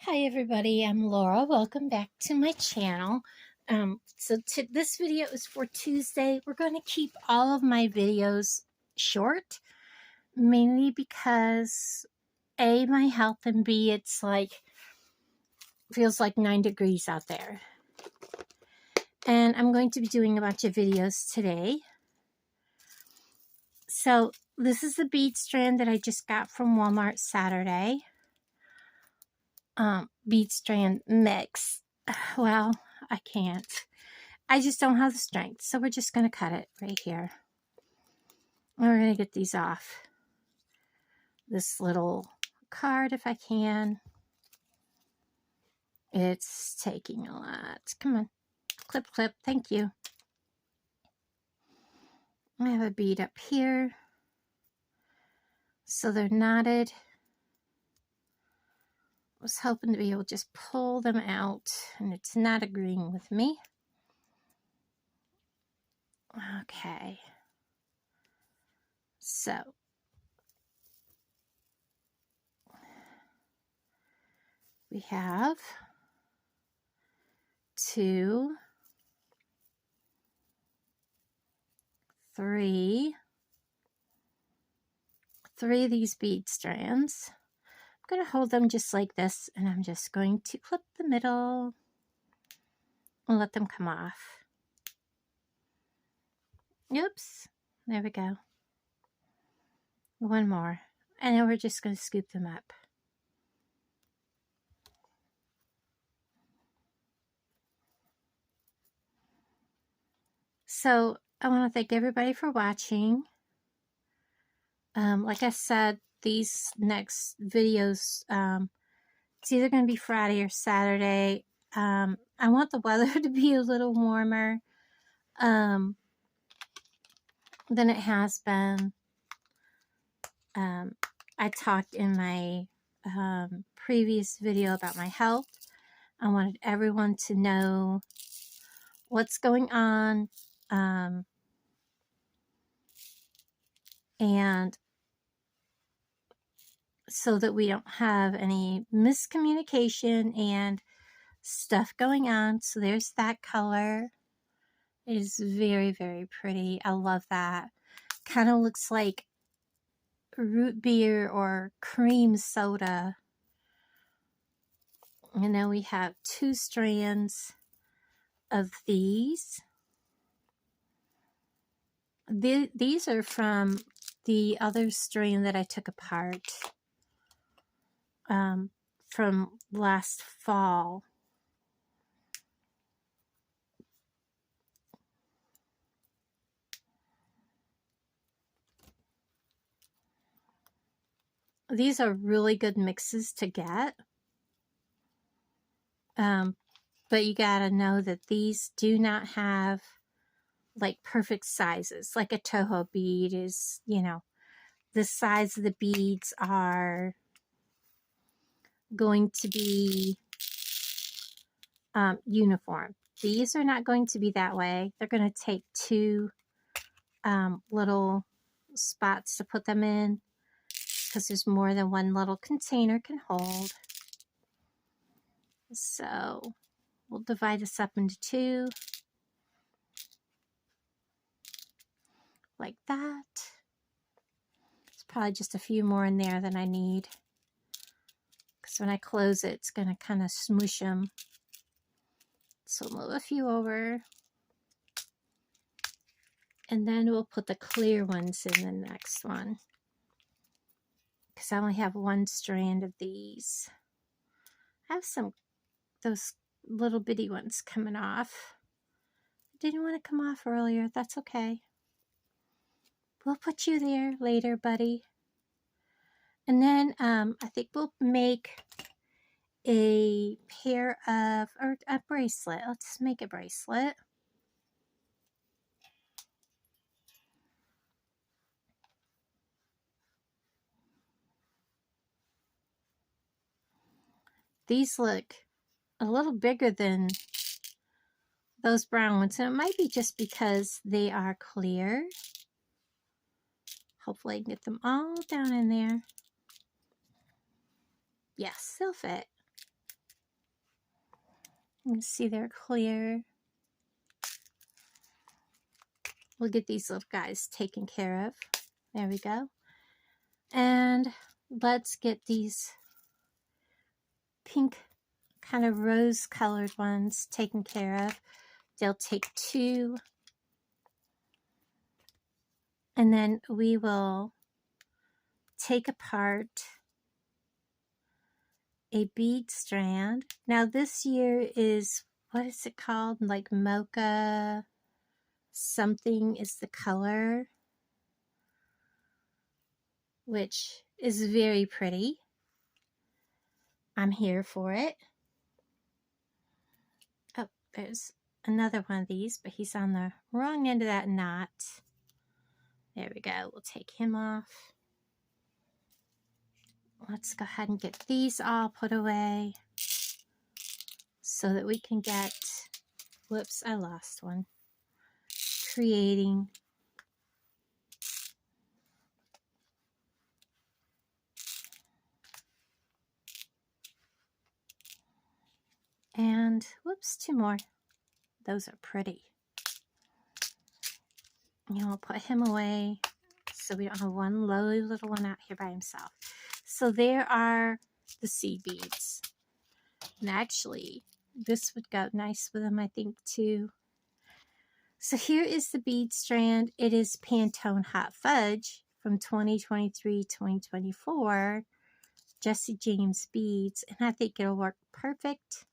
Hi everybody, I'm Laura. Welcome back to my channel. This video is for Tuesday. We're going to keep all of my videos short, mainly because A, my health, and B, feels like 9 degrees out there. And I'm going to be doing a bunch of videos today. So this is the bead strand that I just got from Walmart Saturday. Bead strand mix. Well, I can't. I just don't have the strength, so we're just going to cut it right here. We're going to get these off this little card if I can. It's taking a lot. Come on. Clip, clip. Thank you. I have a bead up here. So they're knotted. I was hoping to be able to just pull them out, and it's not agreeing with me. Okay. So we have 2, 3 of these bead strands. I'm going to hold them just like this, and I'm just going to clip the middle and let them come off. Oops, there we go. One more, and then we're just going to scoop them up. So I want to thank everybody for watching. Like I said, these next videos, it's either going to be Friday or Saturday. I want the weather to be a little warmer than it has been. I talked in my previous video about my health. I wanted everyone to know what's going on, and so that we don't have any miscommunication and stuff going on. So there's that color. It is very, very pretty. I love that. Kind of looks like root beer or cream soda. And then we have 2 strands of these. These are from the other strand that I took apart from last fall. These are really good mixes to get. But you gotta know that these do not have like perfect sizes. Like a Toho bead is, you know, the size of the beads are going to be uniform. These are not going to be that way. They're going to take 2 little spots to put them in, because there's more than one little container can hold. So we'll divide this up into 2 like that. There's probably just a few more in there than I need, because when I close it, it's going to kind of smoosh them. So move a few over, and then we'll put the clear ones in the next one, because I only have 1 strand of these. I have those little bitty ones coming off. Didn't want to come off earlier. That's okay. We'll put you there later, buddy. And then I think we'll make a pair of, or a bracelet. Let's make a bracelet. These look a little bigger than those brown ones, and it might be just because they are clear. Hopefully I can get them all down in there. Yes, they'll fit. You can see they're clear. We'll get these little guys taken care of. There we go. And let's get these pink kind of rose colored ones taken care of. They'll take 2. And then we will take apart a bead strand. Now this year is, what is it called? Like mocha something is the color, which is very pretty. I'm here for it. Oh, there's another one of these, but he's on the wrong end of that knot. There we go. We'll take him off. Let's go ahead and get these all put away so that we can get, whoops, I lost one, creating and whoops, 2 more. Those are pretty. And we'll put him away so we don't have one lowly little one out here by himself. So there are the seed beads. And actually, this would go nice with them, I think, too. So here is the bead strand. It is Pantone Hot Fudge from 2023-2024. Jesse James beads. And I think it'll work perfect.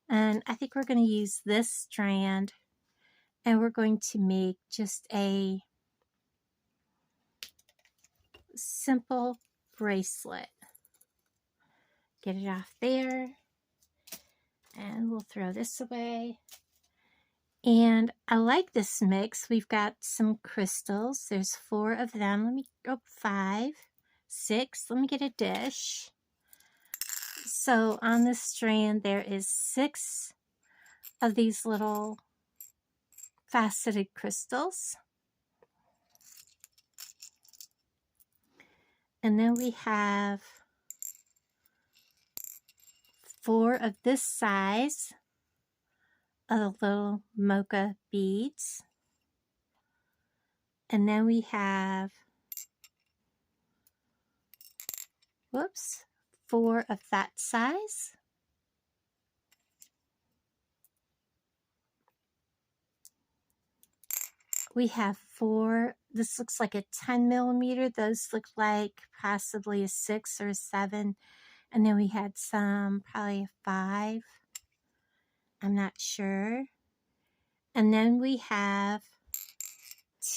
And I think we're going to use this strand. And we're going to make just a simple bracelet. Get it off there. And we'll throw this away. And I like this mix. We've got some crystals. There's 4 of them. Let me go 5, 6. Let me get a dish. So on this strand, there is 6 of these little faceted crystals. And then we have 4 of this size of the little mocha beads. And then we have, whoops, 4 of that size. We have 4, this looks like a 10 millimeter. Those look like possibly a 6 or a 7. And then we had some, probably a 5. I'm not sure. And then we have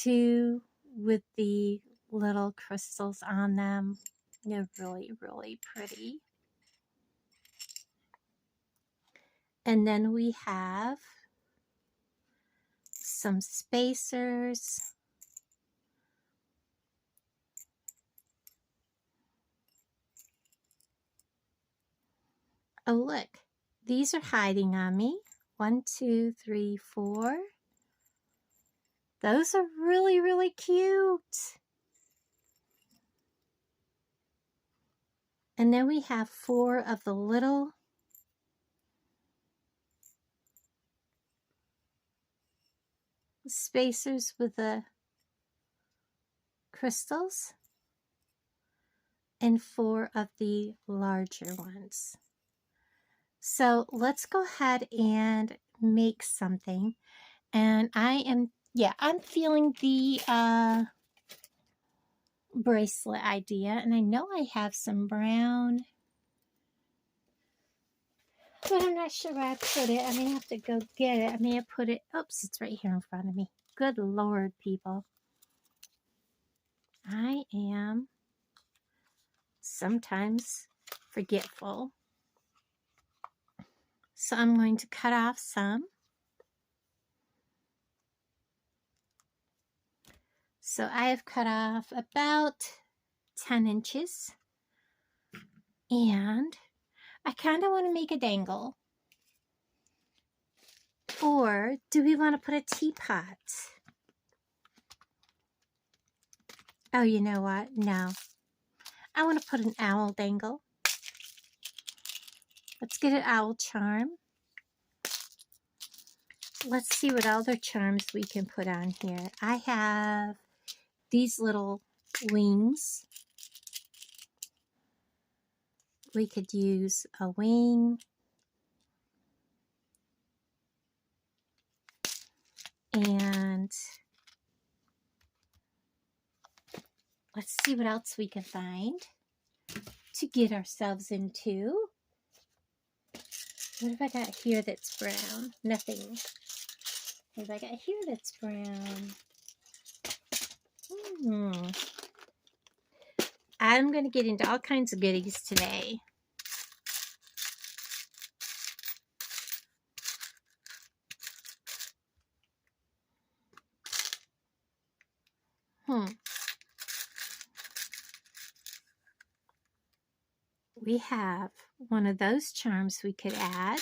2 with the little crystals on them. They're really, really pretty. And then we have some spacers. Oh, look, these are hiding on me. 1, 2, 3, 4. Those are really, really cute. And then we have 4 of the little spacers with the crystals and 4 of the larger ones. So let's go ahead and make something. And I'm feeling the bracelet idea. And I know I have some brown, but I'm not sure where I put it. I may have to go get it. I may have put it, oops, it's right here in front of me. Good Lord, people. I am sometimes forgetful. So I'm going to cut off some. So I have cut off about 10 inches. And I kind of want to make a dangle. Or do we want to put a teapot? Oh, you know what? No. I want to put an owl dangle. Let's get an owl charm. let's see what other charms we can put on here. I have these little wings. We could use a wing. And let's see what else we can find to get ourselves into. What have I got here that's brown? Nothing. What have I got here that's brown? I'm going to get into all kinds of goodies today. We have one of those charms we could add.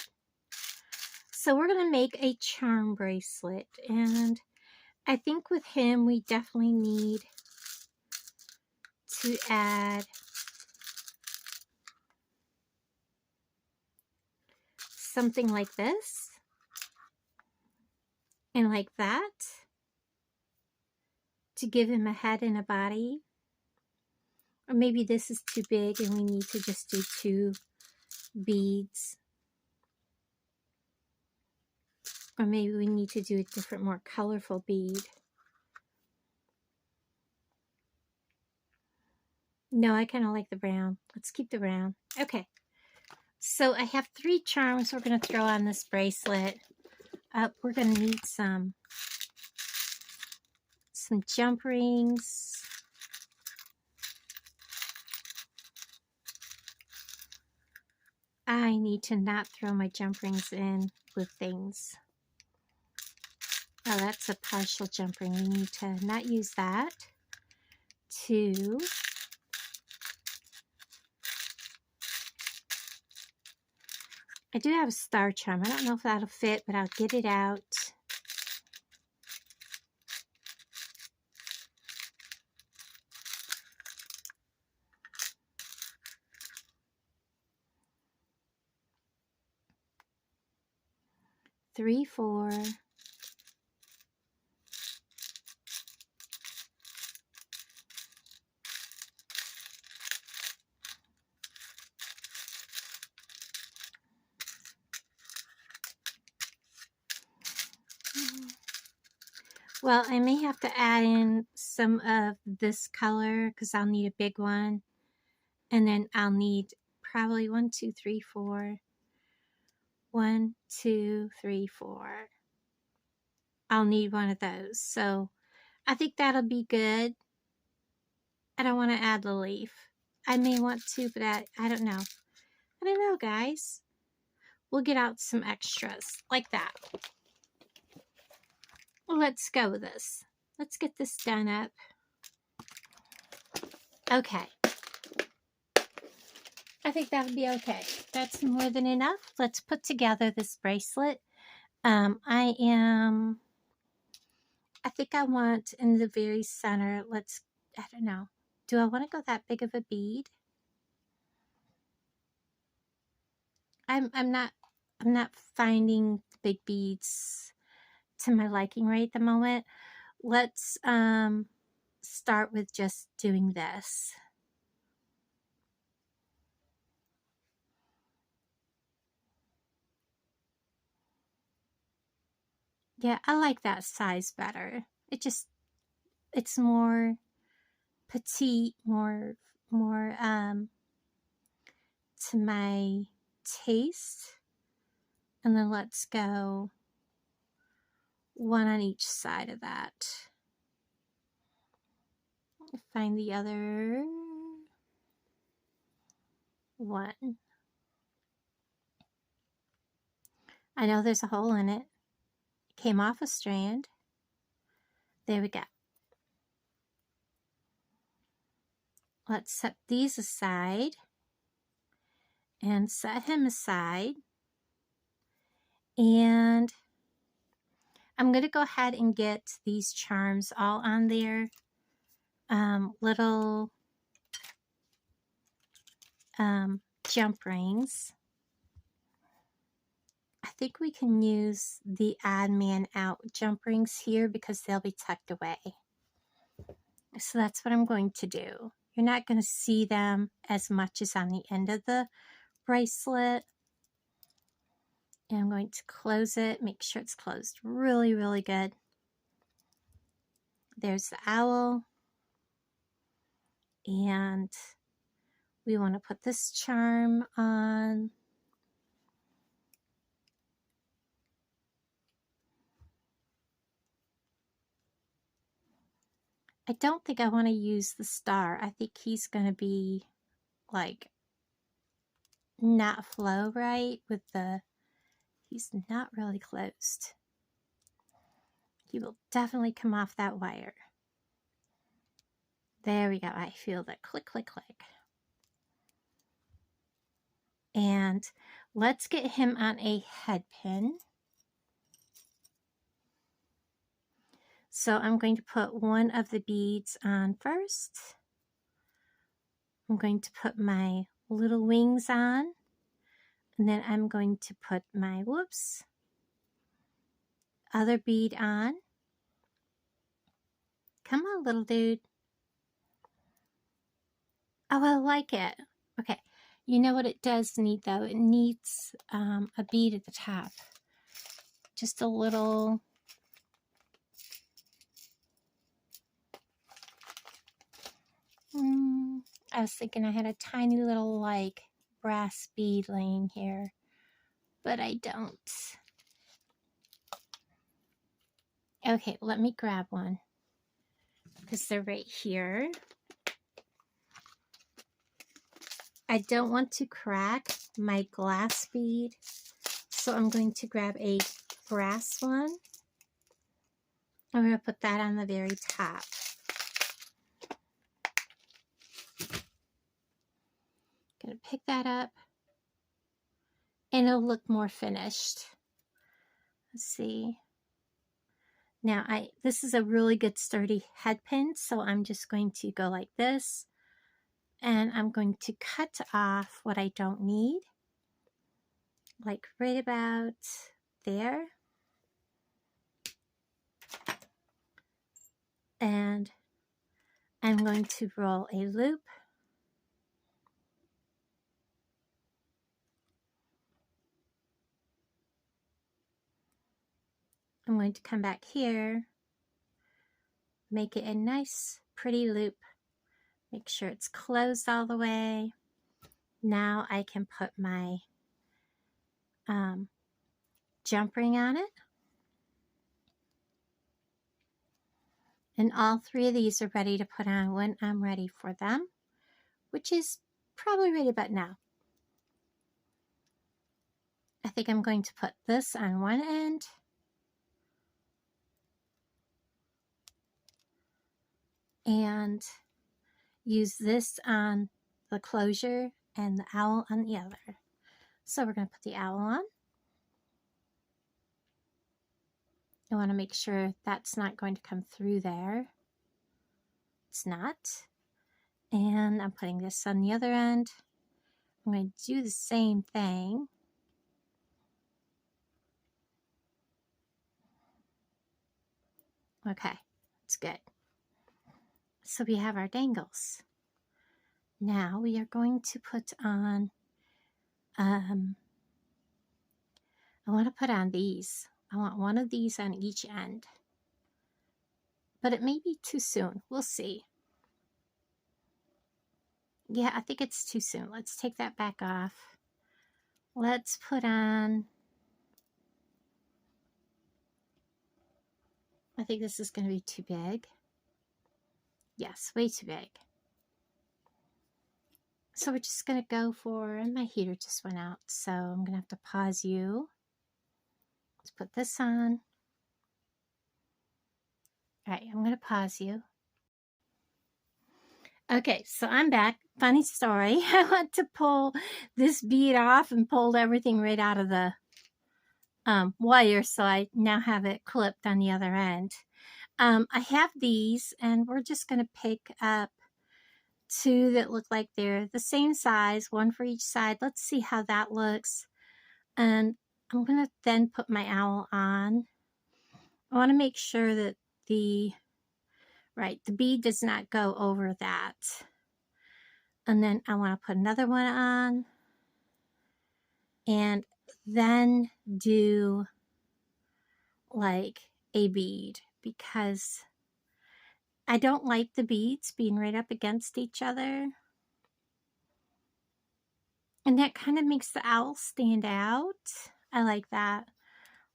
So we're going to make a charm bracelet. And I think with him, we definitely need to add something like this and like that to give him a head and a body. Or maybe this is too big and we need to just do 2 beads. Or maybe we need to do a different, more colorful bead. No, I kind of like the brown. Let's keep the brown. Okay. So I have 3 charms we're going to throw on this bracelet. We're going to need some jump rings. I need to not throw my jump rings in with things. Oh, that's a partial jump ring. We need to not use that. 2. I do have a star charm. I don't know if that'll fit, but I'll get it out. Three, 4. Well, I may have to add in some of this color because I'll need a big one. And then I'll need probably 1, 2, 3, 4. 1, 2, 3, 4. I'll need one of those. So I think that'll be good. I don't want to add the leaf. I may want to, but I don't know. I don't know, guys. We'll get out some extras like that. Well, let's go with this. Let's get this done up. Okay. I think that would be okay. That's more than enough. Let's put together this bracelet. I think I want in the very center, I don't know. Do I want to go that big of a bead? I'm not finding big beads to my liking right at the moment. Let's start with just doing this. Yeah, I like that size better. It's more petite, more to my taste. And then let's go 1 on each side of that. Find the other one. I know there's a hole in it. It came off a strand. There we go. Let's set these aside and set him aside. And I'm going to go ahead and get these charms all on there. Little jump rings. I think we can use the odd man out jump rings here because they'll be tucked away. So that's what I'm going to do. You're not going to see them as much as on the end of the bracelet. And I'm going to close it, make sure it's closed really, really good. There's the owl. And we want to put this charm on. I don't think I want to use the star. I think he's going to be like not flow right with the, he's not really closed. He will definitely come off that wire. There we go. I feel that click, click, click. And let's get him on a head pin. So I'm going to put one of the beads on first. I'm going to put my little wings on. And then I'm going to put my, whoops, other bead on. Come on, little dude. Oh, I like it. Okay. You know what it does need, though? It needs a bead at the top. Just a little. I was thinking I had a tiny little, like, brass bead laying here. But I don't. Okay, let me grab one. Because they're right here. I don't want to crack my glass bead, so I'm going to grab a brass one. I'm going to put that on the very top. Going to pick that up, and it'll look more finished. Let's see. Now, this is a really good sturdy head pin, so I'm just going to go like this. And I'm going to cut off what I don't need, like right about there. And I'm going to roll a loop. I'm going to come back here, make it a nice, pretty loop. Make sure it's closed all the way. Now I can put my jump ring on it. And all three of these are ready to put on when I'm ready for them, which is probably right about now. I think I'm going to put this on one end. And use this on the closure and the owl on the other. So we're going to put the owl on. I want to make sure that's not going to come through there. It's not. And I'm putting this on the other end. I'm going to do the same thing. Okay, it's good. So we have our dangles. Now we are going to put on, I want to put on these. I want one of these on each end. But it may be too soon. We'll see. Yeah, I think it's too soon. Let's take that back off. Let's put on, I think this is going to be too big. Yes, way too big. So we're just going to go for, and my heater just went out, so I'm going to have to pause you. Let's put this on. All right, I'm going to pause you. Okay, so I'm back. Funny story. I went to pull this bead off and pulled everything right out of the wire, so I now have it clipped on the other end. I have these, and we're just going to pick up two that look like they're the same size, one for each side. Let's see how that looks. And I'm going to then put my owl on. I want to make sure that the bead does not go over that. And then I want to put another one on. And then do like a bead, because I don't like the beads being right up against each other. And that kind of makes the owl stand out. I like that.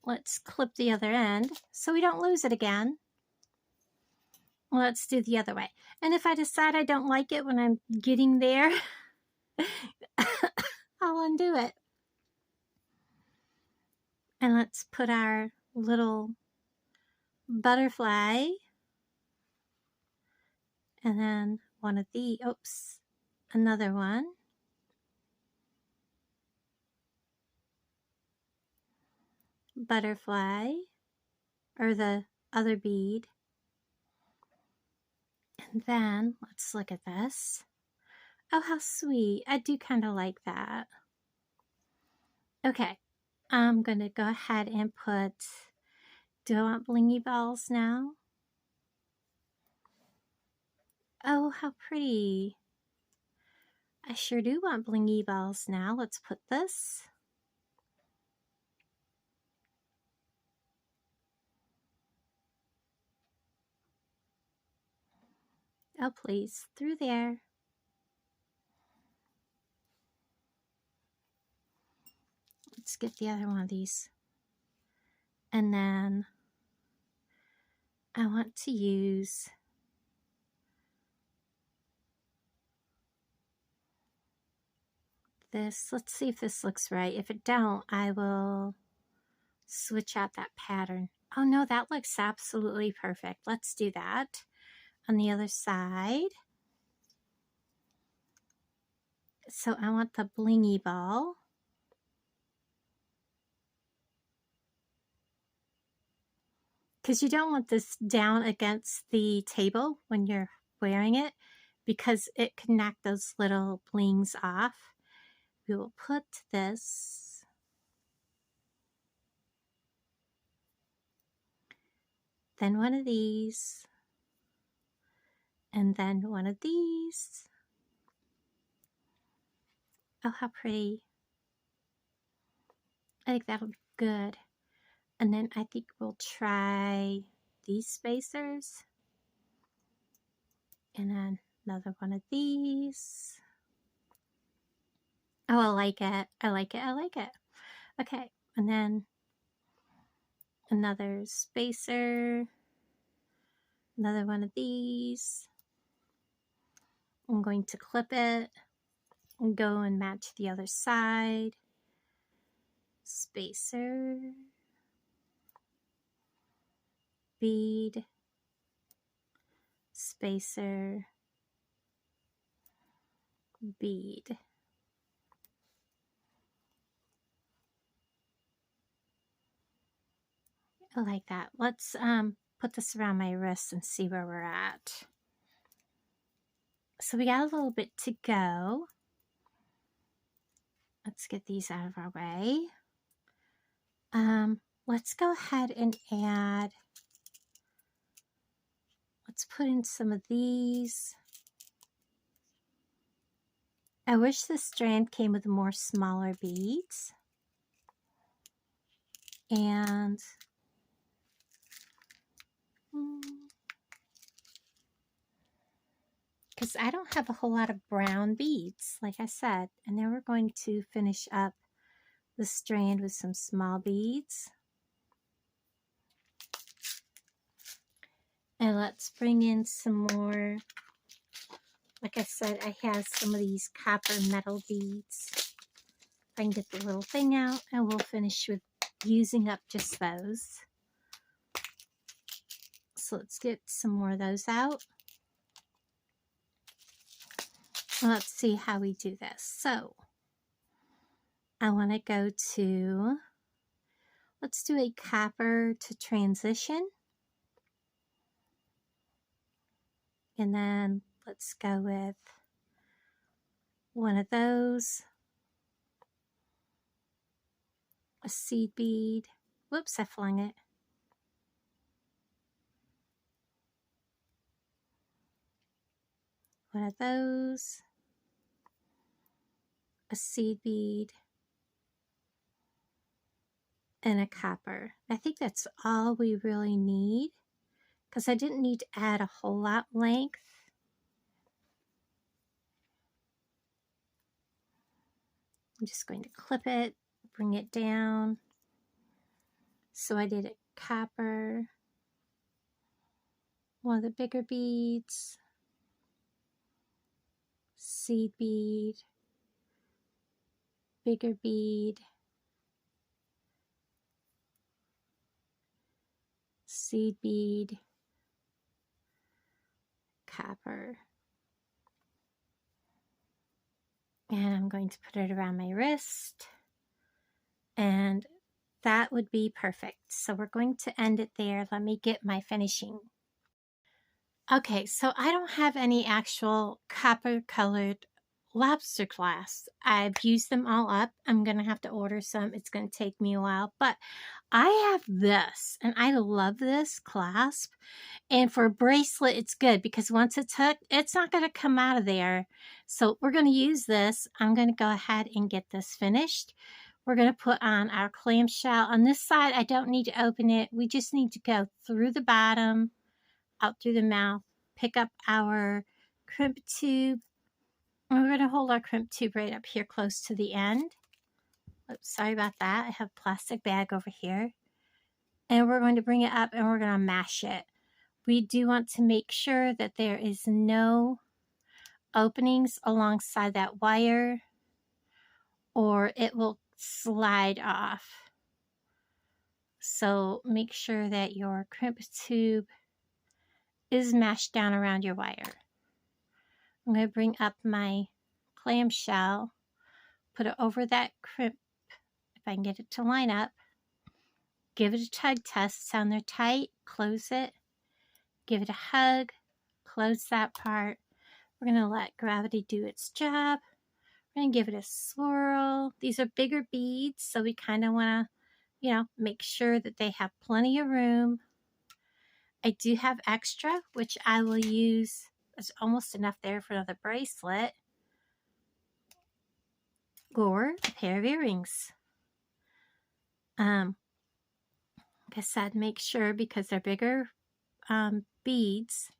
Let's clip the other end so we don't lose it again. Let's do the other way. And if I decide I don't like it when I'm getting there, I'll undo it. And let's put our little butterfly. And then one of the, oops, another one. Butterfly, or the other bead. And then let's look at this. Oh, how sweet. I do kind of like that. Okay, I'm going to go ahead and put, do I want blingy balls now? Oh, how pretty. I sure do want blingy balls now. Let's put this. Oh, please, through there. Let's get the other one of these. And then I want to use this. Let's see if this looks right. If it don't, I will switch out that pattern. Oh no, that looks absolutely perfect. Let's do that on the other side. So I want the blingy ball. Because you don't want this down against the table when you're wearing it, because it can knock those little blings off. We will put this, then one of these, and then one of these. Oh, how pretty. I think that'll be good. And then I think we'll try these spacers. And then another one of these. Oh, I like it. I like it. I like it. Okay. And then another spacer. Another one of these. I'm going to clip it and go and match the other side. Spacer. Bead. Spacer. Bead. I like that. Let's put this around my wrist and see where we're at. So we got a little bit to go. Let's get these out of our way. Let's go ahead and add, let's put in some of these. I wish the strand came with more smaller beads. And because I don't have a whole lot of brown beads, like I said. And then we're going to finish up the strand with some small beads. And let's bring in some more. Like I said, I have some of these copper metal beads. If I can get the little thing out, and we'll finish with using up just those. So let's get some more of those out. Let's see how we do this. So I want to go to, let's do a copper to transition. And then let's go with one of those. a seed bead. Whoops, I flung it. One of those, a seed bead, and a copper. I think that's all we really need because I didn't need to add a whole lot length. I'm just going to clip it, bring it down. So I did a copper, one of the bigger beads, seed bead, bigger bead, seed bead, copper. And I'm going to put it around my wrist. And that would be perfect. So we're going to end it there. Let me get my finishing. Okay, so I don't have any actual copper colored lobster clasps. I've used them all up. I'm going to have to order some. It's going to take me a while. But I have this, and I love this clasp. And for a bracelet, it's good because once it's hooked, it's not going to come out of there. So we're going to use this. I'm going to go ahead and get this finished. We're going to put on our clamshell. On this side, I don't need to open it. We just need to go through the bottom, out through the mouth, pick up our crimp tube. And we're going to hold our crimp tube right up here close to the end. Oops, sorry about that. I have a plastic bag over here. And we're going to bring it up and we're going to mash it. We do want to make sure that there is no openings alongside that wire or it will slide off. So make sure that your crimp tube is mashed down around your wire. I'm going to bring up my clamshell, put it over that crimp, if I can get it to line up. Give it a tug test, sound they're tight, close it, give it a hug, close that part. We're going to let gravity do its job. We're going to give it a swirl. These are bigger beads, so we kind of want to, make sure that they have plenty of room. I do have extra, which I will use. There's almost enough there for another bracelet or a pair of earrings. Like I said, make sure because they're bigger beads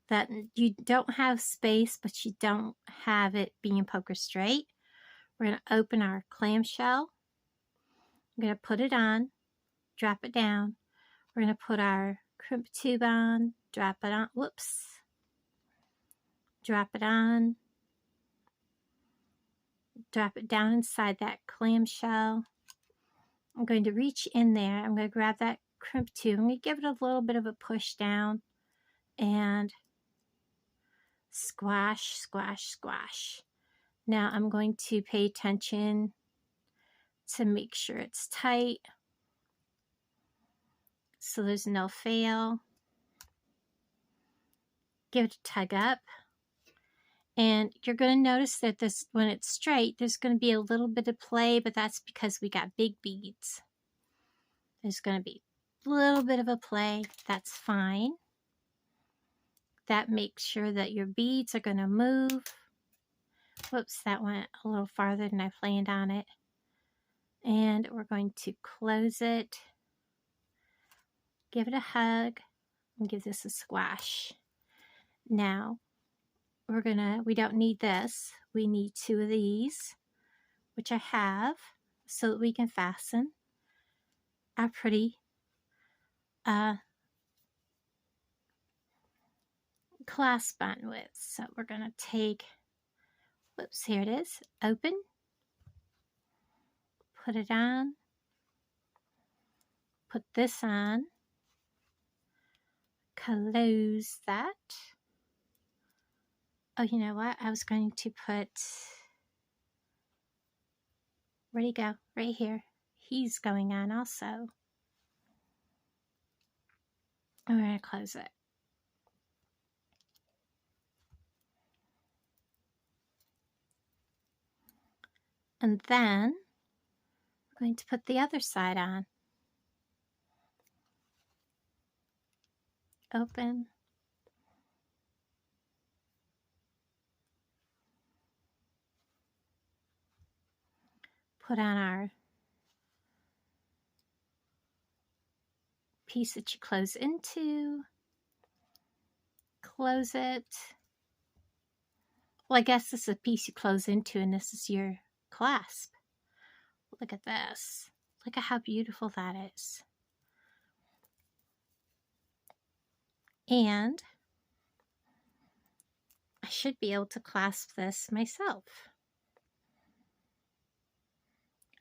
that you don't have space, but you don't have it being poker straight. We're going to open our clamshell. I'm going to put it on, drop it down. We're going to put our crimp tube on, drop it on, whoops, drop it on, drop it down inside that clamshell. I'm going to reach in there. I'm going to grab that crimp tube. I'm going to give it a little bit of a push down and squash, squash, squash. Now I'm going to pay attention to make sure it's tight so there's no fail. Give it a tug up. And you're going to notice that when it's straight, there's going to be a little bit of play, but that's because we got big beads. There's going to be a little bit of a play. That's fine. That makes sure that your beads are going to move. Whoops, that went a little farther than I planned on it. And we're going to close it. Give it a hug and give this a squash. Now, we don't need this. We need 2 of these, which I have, so that we can fasten our pretty clasp on with. So we're going to take, whoops, here it is, open, put it on, put this on, close that. Oh, you know what? I was going to put, where'd he go? Right here. He's going on also. I'm going to close it. And then going to put the other side on. Open. Put on our piece that you close into. Close it. Well, I guess this is a piece you close into, and this is your clasp. Look at this. Look at how beautiful that is. And I should be able to clasp this myself.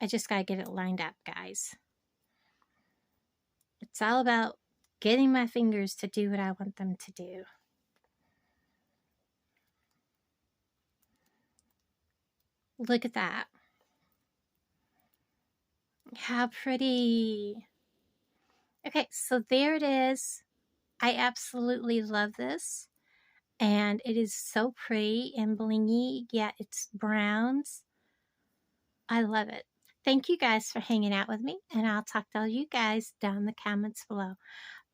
I just got to get it lined up, guys. It's all about getting my fingers to do what I want them to do. Look at that. How pretty. Okay, so there it is. I absolutely love this. And it is so pretty and blingy, yet it's browns. I love it. Thank you guys for hanging out with me, and I'll talk to all you guys down in the comments below.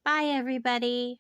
Bye, everybody.